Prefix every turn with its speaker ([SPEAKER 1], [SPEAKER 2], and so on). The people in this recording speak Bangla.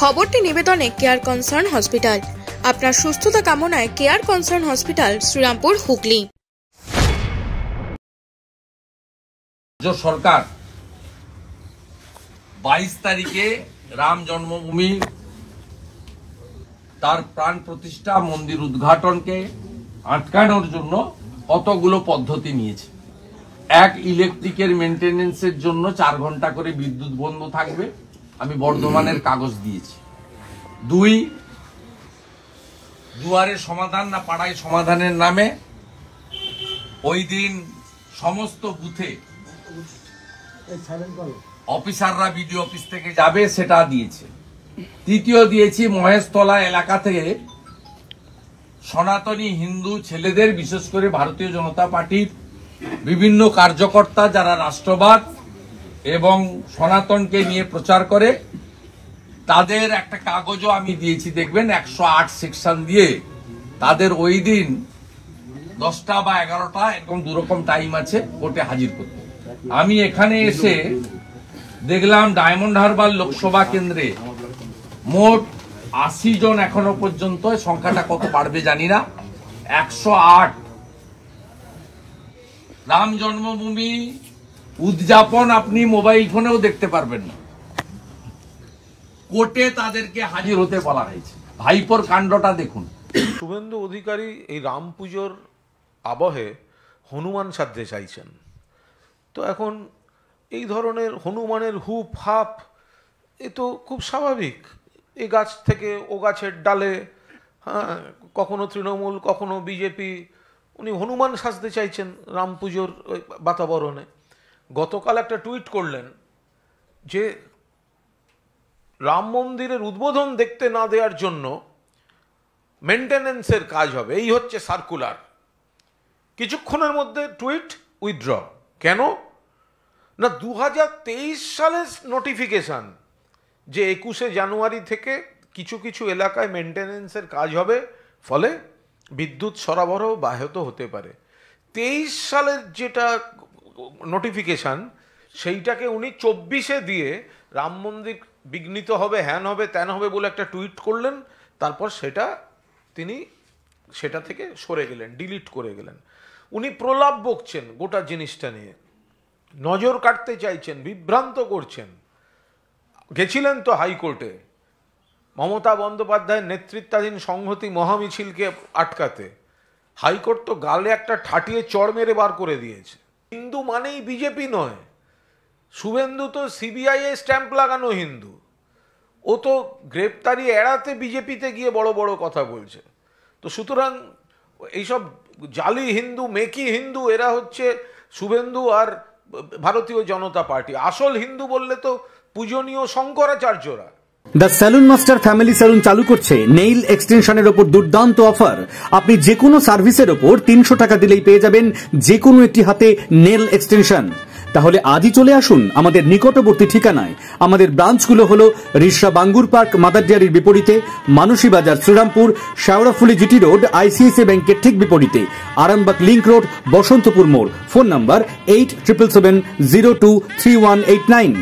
[SPEAKER 1] খবরটি নিবেদনে কেয়ার কনসার্ন হসপিটাল। আপনার সুস্থতা কামনায় care concern hospital, Serampore, Hooghly.
[SPEAKER 2] সরকার 22 তারিখে রাম জন্মভূমি তার প্রাণ প্রতিষ্ঠা মন্দির উদ্ঘাটনকে আটকানোর জন্য কতগুলো পদ্ধতি নিয়েছে। এক, ইলেকট্রিকের মেইনটেনেন্সের জন্য 4 ঘন্টা করে বিদ্যুৎ বন্ধ থাকবে, আমি বর্ধমানের কাগজ দিয়েছি। 2, দুয়ারে সমাধান না পাড়ায় সমাধানের নামে ওই দিন সমস্ত বুথে অফিসাররা বিডিও অফিস থেকে যাবে, সেটা দিয়েছে। 3 দিয়েছি, মহেশতলা এলাকা থেকে সনাতনী হিন্দু ছেলেদের, বিশেষ করে ভারতীয় জনতা পার্টির বিভিন্ন কার্যকর্তা যারা রাষ্ট্রবাদ এবং সনাতনকে নিয়ে প্রচার করে, তাদের একটা কাগজও আমি দিয়েছি। দেখবেন 108 সেকশন দিয়ে তাদের ওই দিন 10টা বা 11টা এরকম দুরকম টাইম আছে কোর্টে হাজির করতে। আমি এখানে এসে দেখলাম ডায়মন্ড হারবার লোকসভা কেন্দ্রে মোট 80 জন এখনো পর্যন্ত, সংখ্যাটা কত বাড়বে জানি না, 108 রাম জন্মভূমি উদযাপন আপনি মোবাইল ফোনেও দেখতে পারবেন না। কোর্টে তাদেরকে হাজির হতে বলা হয়েছে। ভাইপোর কাণ্ডটা দেখুন।
[SPEAKER 3] শুভেন্দু অধিকারী এই রাম পুজোর আবহে হনুমান সাজতে চাইছেন। তো এখন এই ধরনের হনুমানের হুপ হাপ এ তো খুব স্বাভাবিক। এই গাছ থেকে ও গাছের ডালে, হ্যাঁ, কখনো তৃণমূল কখনো বিজেপি, উনি হনুমান সাজতে চাইছেন রাম পুজোর বাতাবরণে। গতকাল একটা টুইট করলেন যে রাম মন্দিরের উদ্বোধন দেখতে না দেওয়ার জন্য মেনটেনেন্সের কাজ হবে, এই হচ্ছে সার্কুলার। কিছুক্ষণের মধ্যে টুইট উইথড্র। কেন না, 2023 সালের নোটিফিকেশন যে 21শে জানুয়ারি থেকে কিছু কিছু এলাকায় মেনটেনেন্সের কাজ হবে, ফলে বিদ্যুৎ সরবরাহ ব্যাহত হতে পারে। 23 সালের যেটা নোটিফিকেশন, সেইটাকে উনি 24-এ দিয়ে রাম মন্দির বিঘ্নিত হবে, হ্যান হবে, ত্যান হবে বলে একটা টুইট করলেন। তারপর তিনি সেটা থেকে সরে গেলেন, ডিলিট করে গেলেন। উনি প্রলাপ বকছেন গোটা জিনিসটা নিয়ে, নজর কাটতে চাইছেন, বিভ্রান্ত করছেন। গেছিলেন তো হাইকোর্টে মমতা বন্দ্যোপাধ্যায়ের নেতৃত্বাধীন সংহতি মহামিছিলকে আটকাতে। হাইকোর্ট তো গালে একটা ঠাটিয়ে চড় মেরে বার করে দিয়েছে। হিন্দু মানেই বিজেপি নয়। শুভেন্দু তো সিবিআই এ স্ট্যাম্প লাগানো হিন্দু। ও তো গ্রেপ্তারি এড়াতে বিজেপিতে গিয়ে বড় বড় কথা বলছে। তো সুতরাং এইসব জালি হিন্দু, মেকি হিন্দু, এরা হচ্ছে শুভেন্দু আর ভারতীয় জনতা পার্টি। আসল হিন্দু বললে তো পূজনীয় শঙ্করাচার্যরা।
[SPEAKER 4] The salon master family salon চালু করছে নেইল এক্সটেনশনের ওপর দুর্দান্ত অফার। আপনি যে কোনো সার্ভিসের ওপর 300 টাকা দিলেই পেয়ে যাবেন যে কোনো একটি হাতে নেল এক্সটেনশন। তাহলে আজই চলে আসুন আমাদের নিকটবর্তী ঠিকানায়। আমাদের ব্রাঞ্চগুলো হলো রিষড়া বাঙ্গুর পার্ক মাদার ডেয়ারির বিপরীতে, Manasi Bazar Serampore, Sheoraphuli GT road ICICI ব্যাংকের ঠিক বিপরীতে, আরামবাগ লিংক রোড বসন্তপুর মোড়। Phone number 8777023189।